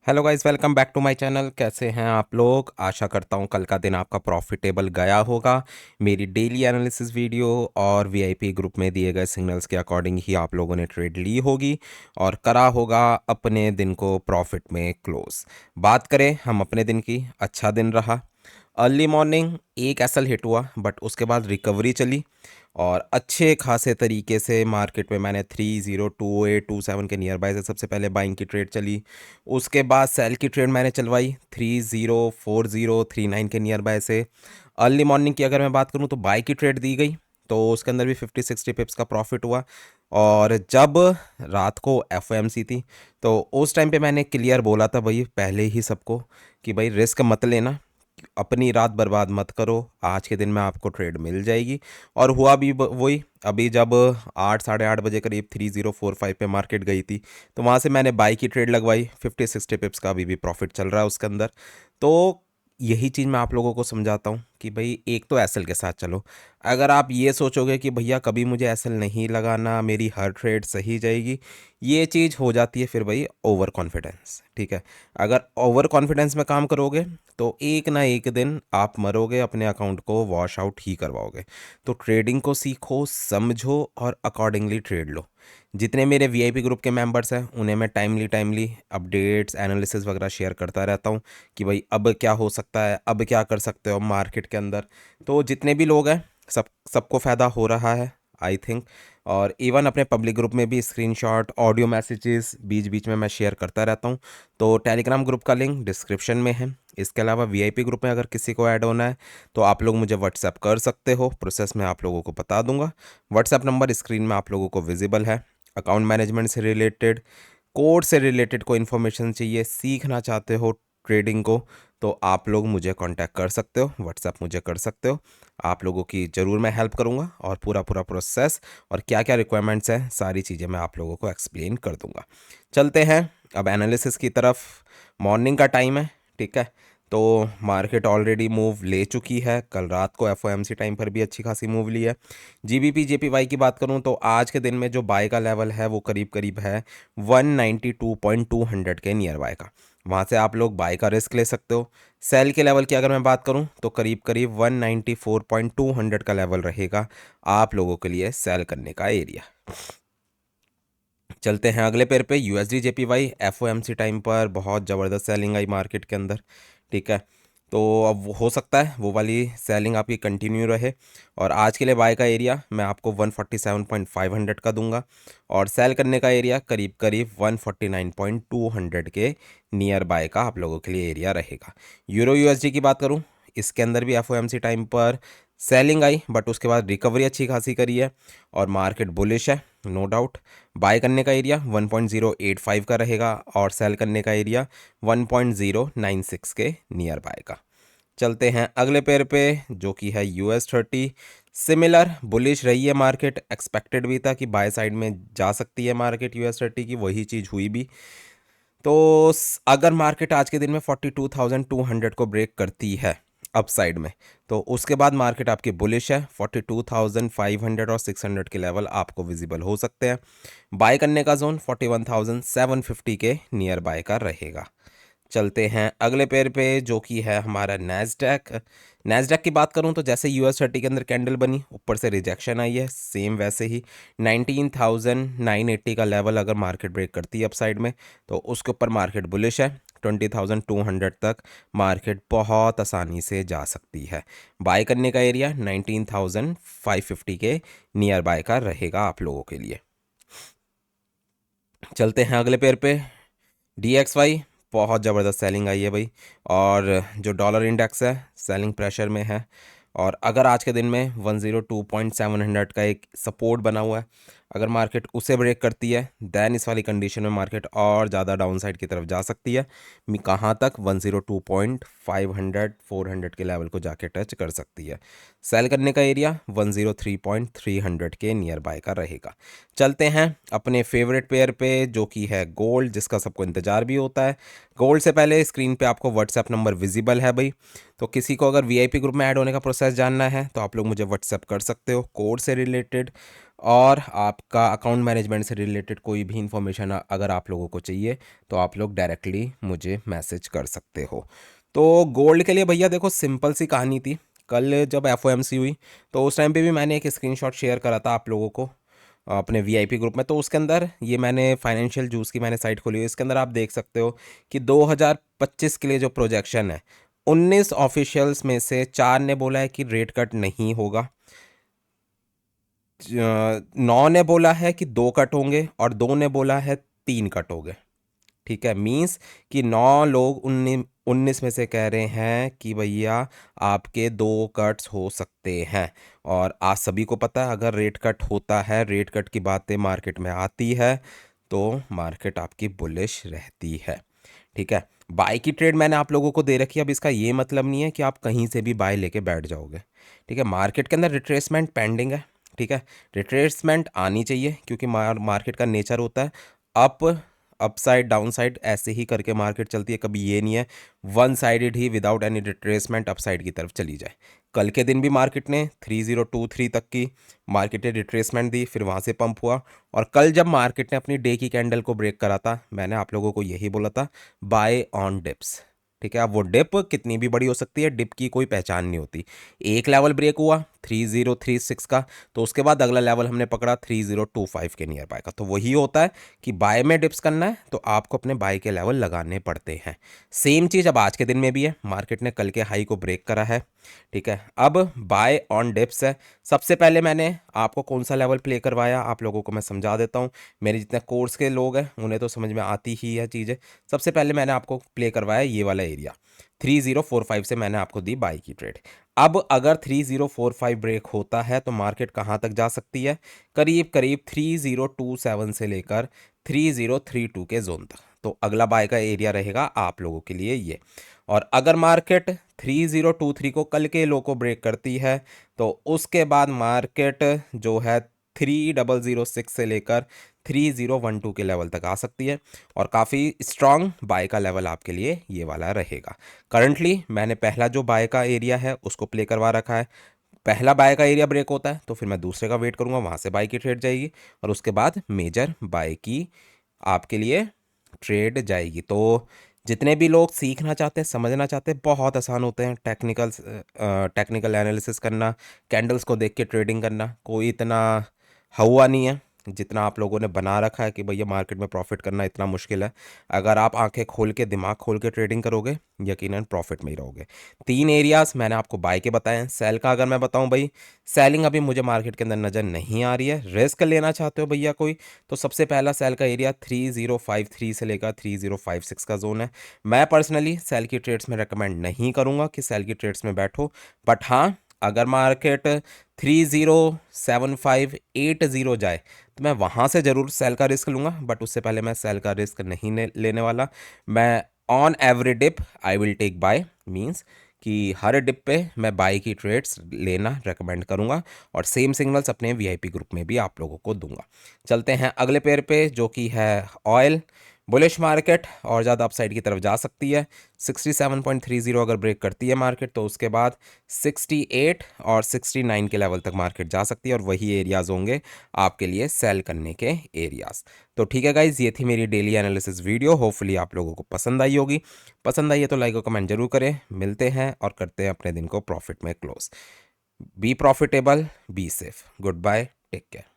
Hello guys, welcome back to my channel. कैसे हैं आप लोग? आशा करता हूं कल का दिन आपका प्रॉफिटेबल गया होगा। मेरी डेली एनालिसिस वीडियो और वीआईपी ग्रुप में दिए गए सिग्नल्स के अकॉर्डिंग ही आप लोगों ने ट्रेड ली होगी और करा होगा अपने दिन को प्रॉफिट में क्लोज। बात करें हम अपने दिन की, अच्छा दिन रहा। अर्ली मॉर्निंग एक एसएल हिट हुआ बट उसके बाद रिकवरी चली और अच्छे खासे तरीके से मार्केट में मैंने 302827 के नियर बाय से सबसे पहले बाइंग की ट्रेड चली। उसके बाद सेल की ट्रेड मैंने चलवाई 304039 के नियर बाय से। अर्ली मॉर्निंग की अगर मैं बात करूं तो बाई की ट्रेड दी गई, तो उसके अंदर भी 50-60 पिप्स का प्रॉफिट हुआ। और जब रात को एफ थी तो उस टाइम पे मैंने क्लियर बोला था भाई पहले ही सबको कि भाई रिस्क मत लेना, अपनी रात बर्बाद मत करो, आज के दिन में आपको ट्रेड मिल जाएगी। और हुआ भी वही। अभी जब 8 साढ़े 8 बजे करीब 3045 पे मार्केट गई थी तो वहाँ से मैंने बाई की ट्रेड लगवाई। 50-60 पिप्स का अभी भी प्रॉफिट चल रहा है उसके अंदर। तो यही चीज़ मैं आप लोगों को समझाता हूँ कि भाई एक तो एसएल के साथ चलो। अगर आप ये सोचोगे कि भैया कभी मुझे एसएल नहीं लगाना, मेरी हर ट्रेड सही जाएगी, ये चीज़ हो जाती है फिर भाई ओवर कॉन्फिडेंस। ठीक है, अगर ओवर कॉन्फिडेंस में काम करोगे तो एक ना एक दिन आप मरोगे, अपने अकाउंट को वॉश आउट ही करवाओगे। तो ट्रेडिंग को सीखो, समझो और अकॉर्डिंगली ट्रेड लो। जितने मेरे वीआईपी ग्रुप के मेंबर्स हैं उन्हें मैं टाइमली टाइमली अपडेट्स एनालिसिस वगैरह शेयर करता रहता हूँ कि भाई अब क्या हो सकता है, अब क्या कर सकते हो मार्केट के अंदर। तो जितने भी लोग हैं सबको फ़ायदा हो रहा है आई थिंक। और इवन अपने पब्लिक ग्रुप में भी स्क्रीनशॉट ऑडियो मैसेजेस बीच बीच में मैं शेयर करता रहता हूँ। तो टेलीग्राम ग्रुप का लिंक डिस्क्रिप्शन में है। इसके अलावा वीआईपी ग्रुप में अगर किसी को ऐड होना है तो आप लोग मुझे व्हाट्सएप कर सकते हो, प्रोसेस में आप लोगों को बता दूंगा। व्हाट्सएप नंबर स्क्रीन में आप लोगों को विजिबल है। अकाउंट मैनेजमेंट से रिलेटेड, कोड से रिलेटेड कोई इन्फॉर्मेशन चाहिए, सीखना चाहते हो ट्रेडिंग को, तो आप लोग मुझे कांटेक्ट कर सकते हो, व्हाट्सएप मुझे कर सकते हो। आप लोगों की ज़रूर मैं हेल्प करूंगा और पूरा पूरा प्रोसेस और क्या क्या रिक्वायरमेंट्स हैं सारी चीज़ें मैं आप लोगों को एक्सप्लेन कर दूंगा। चलते हैं अब एनालिसिस की तरफ। मॉर्निंग का टाइम है, ठीक है। तो मार्केट ऑलरेडी मूव ले चुकी है, कल रात को एफओएमसी टाइम पर भी अच्छी खासी मूव ली है। जीबीपी जेपीवाई की बात करूं तो आज के दिन में जो बाय का लेवल है वो करीब करीब है 192.200 के नियर बाय का। वहाँ से आप लोग बाय का रिस्क ले सकते हो। सेल के लेवल की अगर मैं बात करूं तो करीब करीब 194.200 का लेवल रहेगा आप लोगों के लिए सेल करने का एरिया। चलते हैं अगले पेयर पे, यूएसडी जेपीवाई। एफओएमसी टाइम पर बहुत ज़बरदस्त सेलिंग आई मार्केट के अंदर, ठीक है। तो अब हो सकता है वो वाली सेलिंग आपकी कंटिन्यू रहे और आज के लिए बाय का एरिया मैं आपको 147.500 का दूंगा और सेल करने का एरिया करीब करीब 149.200 के नियर बाय का आप लोगों के लिए एरिया रहेगा। यूरो यूएसडी की बात करूं, इसके अंदर भी एफओएमसी टाइम पर सेलिंग आई बट उसके बाद रिकवरी अच्छी खासी करी है और मार्केट बुलिश है, नो डाउट। बाय करने का एरिया 1.085 का रहेगा और सेल करने का एरिया 1.096 के नियर बाय का। चलते हैं अगले पेयर पे जो कि है US30। सिमिलर बुलिश रही है मार्केट, एक्सपेक्टेड भी था कि बाय साइड में जा सकती है मार्केट US30 की, वही चीज़ हुई भी। तो अगर मार्केट आज के दिन में 42,200 को ब्रेक करती है अपसाइड में तो उसके बाद मार्केट आपकी बुलिश है। 42,500 और 600 के लेवल आपको विजिबल हो सकते हैं। बाय करने का जोन 41,750 के नियर बाय का रहेगा। चलते हैं अगले पेयर पे जो कि है हमारा नैस्डैक। नैस्डैक की बात करूं तो जैसे US30 के अंदर कैंडल बनी, ऊपर से रिजेक्शन आई है, सेम वैसे ही 19,980 का लेवल अगर मार्केट ब्रेक करती है अपसाइड में तो उसके ऊपर मार्केट बुलिश है। 20,200 तक मार्केट बहुत आसानी से जा सकती है। बाय करने का एरिया 19,550 के नियर बाय का रहेगा आप लोगों के लिए। चलते हैं अगले पेयर पे, DXY। बहुत ज़बरदस्त सेलिंग आई है भाई और जो डॉलर इंडेक्स है सेलिंग प्रेशर में है और अगर आज के दिन में 102.700 का एक सपोर्ट बना हुआ है, अगर मार्केट उसे ब्रेक करती है देन इस वाली कंडीशन में मार्केट और ज़्यादा डाउन साइड की तरफ जा सकती है। कहाँ तक? 102.500 400 के लेवल को जाके टच कर सकती है। सेल करने का एरिया 103.300 के नियर बाय का रहेगा। चलते हैं अपने फेवरेट पेयर पे जो कि है गोल्ड, जिसका सबको इंतजार भी होता है। गोल्ड से पहले स्क्रीन पे आपको व्हाट्सएप नंबर विजिबल है भाई, तो किसी को अगर वीआईपी ग्रुप में ऐड होने का प्रोसेस जानना है तो आप लोग मुझे व्हाट्सएप कर सकते हो कोड से रिलेटेड और आपका अकाउंट मैनेजमेंट से रिलेटेड कोई भी इंफॉर्मेशन अगर आप लोगों को चाहिए तो आप लोग डायरेक्टली मुझे मैसेज कर सकते हो। तो गोल्ड के लिए भैया देखो सिंपल सी कहानी थी। कल जब एफओएमसी हुई तो उस टाइम पे भी मैंने एक स्क्रीनशॉट शेयर करा था आप लोगों को अपने वीआईपी ग्रुप में। तो उसके अंदर ये मैंने फाइनेंशियल जूस की मैंने साइट खोली है, इसके अंदर आप देख सकते हो कि 2025 के लिए जो प्रोजेक्शन है 19 ऑफिशियल्स में से 4 ने बोला है कि रेट कट नहीं होगा, 9 ने बोला है कि 2 कट होंगे और 2 ने बोला है 3 कट होंगे। ठीक है, मीन्स कि 9 लोग 19 में से कह रहे हैं कि भैया आपके 2 कट्स हो सकते हैं। और आज सभी को पता है अगर रेट कट होता है, रेट कट की बातें मार्केट में आती है तो मार्केट आपकी बुलिश रहती है। ठीक है, बाय की ट्रेड मैंने आप लोगों को दे रखी है। अब इसका ये मतलब नहीं है कि आप कहीं से भी बाय लेके बैठ जाओगे। ठीक है, मार्केट के अंदर रिट्रेसमेंट पेंडिंग है। ठीक है, रिट्रेसमेंट आनी चाहिए क्योंकि मार्केट का नेचर होता है अप अपसाइड डाउन साइड ऐसे ही करके मार्केट चलती है। कभी ये नहीं है वन साइडेड ही विदाउट एनी रिट्रेसमेंट अपसाइड की तरफ चली जाए। कल के दिन भी मार्केट ने 3023 तक की मार्केट ने रिट्रेसमेंट दी, फिर वहाँ से पंप हुआ। और कल जब मार्केट ने अपनी डे की कैंडल को ब्रेक करा था मैंने आप लोगों को यही बोला था, बाय ऑन डिप्स। ठीक है, अब वो डिप कितनी भी बड़ी हो सकती है, डिप की कोई पहचान नहीं होती। एक लेवल ब्रेक हुआ 3036 का, तो उसके बाद अगला लेवल हमने पकड़ा 3025 के नियर बाय का। तो वही होता है कि बाय में डिप्स करना है तो आपको अपने बाय के लेवल लगाने पड़ते हैं। सेम चीज़ अब आज के दिन में भी है, मार्केट ने कल के हाई को ब्रेक करा है। ठीक है, अब बाय ऑन डिप्स है। सबसे पहले मैंने आपको कौन सा लेवल प्ले करवाया आप लोगों को मैं समझा देता हूँ। मेरे जितने कोर्स के लोग हैं उन्हें तो समझ में आती ही है चीज़ें। सबसे पहले मैंने आपको प्ले करवाया ये वाला एरिया 3045 से मैंने आपको दी बाई की ट्रेड। अब अगर 3045 ब्रेक होता है तो मार्केट कहाँ तक जा सकती है, करीब करीब 3027 से लेकर 3032 के जोन तक। तो अगला बाय का एरिया रहेगा आप लोगों के लिए ये। और अगर मार्केट 3023 को कल के लो को ब्रेक करती है तो उसके बाद मार्केट जो है 3006 से लेकर 3012 के लेवल तक आ सकती है। और काफ़ी स्ट्रांग बाय का लेवल आपके लिए ये वाला रहेगा। करंटली मैंने पहला जो बाय का एरिया है उसको प्ले करवा रखा है। पहला बाय का एरिया ब्रेक होता है तो फिर मैं दूसरे का वेट करूंगा, वहां से बाय की ट्रेड जाएगी और उसके बाद मेजर बाय की आपके लिए ट्रेड जाएगी। तो जितने भी लोग सीखना चाहते हैं, समझना चाहते हैं, बहुत आसान होते हैं टेक्निकल एनालिसिस करना, कैंडल्स को देख के ट्रेडिंग करना। कोई इतना हुआ नहीं है जितना आप लोगों ने बना रखा है कि भैया मार्केट में प्रॉफिट करना इतना मुश्किल है। अगर आप आंखें खोल के दिमाग खोल के ट्रेडिंग करोगे यकीनन प्रॉफिट में ही रहोगे। 3 एरियाज मैंने आपको बाय के बताए हैं। सेल का अगर मैं बताऊं भाई, सेलिंग अभी मुझे मार्केट के अंदर नज़र नहीं आ रही है। रिस्क लेना चाहते हो भैया कोई, तो सबसे पहला सेल का एरिया 3053 से लेकर 3056 का जोन है। मैं पर्सनली सेल की ट्रेड्स में रिकमेंड नहीं करूंगा कि सेल की ट्रेड्स में बैठो, बट हाँ अगर मार्केट 307580 जाए तो मैं वहाँ से ज़रूर सेल का रिस्क लूँगा, बट उससे पहले मैं सेल का रिस्क नहीं लेने वाला। मैं on every dip I will take buy, means कि हर डिप पे मैं बाय की ट्रेड्स लेना रेकमेंड करूँगा और सेम सिग्नल्स अपने वीआईपी ग्रुप में भी आप लोगों को दूंगा। चलते हैं अगले पेयर पे जो कि है ऑयल। बुलिश मार्केट और ज़्यादा अपसाइड की तरफ जा सकती है। 67.30 अगर ब्रेक करती है मार्केट तो उसके बाद 68 और 69 के लेवल तक मार्केट जा सकती है और वही एरियाज़ होंगे आपके लिए सेल करने के एरियाज़। तो ठीक है गाइज, ये थी मेरी डेली एनालिसिस वीडियो। होपफुली आप लोगों को पसंद आई होगी। पसंद आई है तो लाइक और कमेंट जरूर करें। मिलते हैं और करते हैं अपने दिन को प्रॉफिट में close. Be profitable, be safe. Good bye, take care.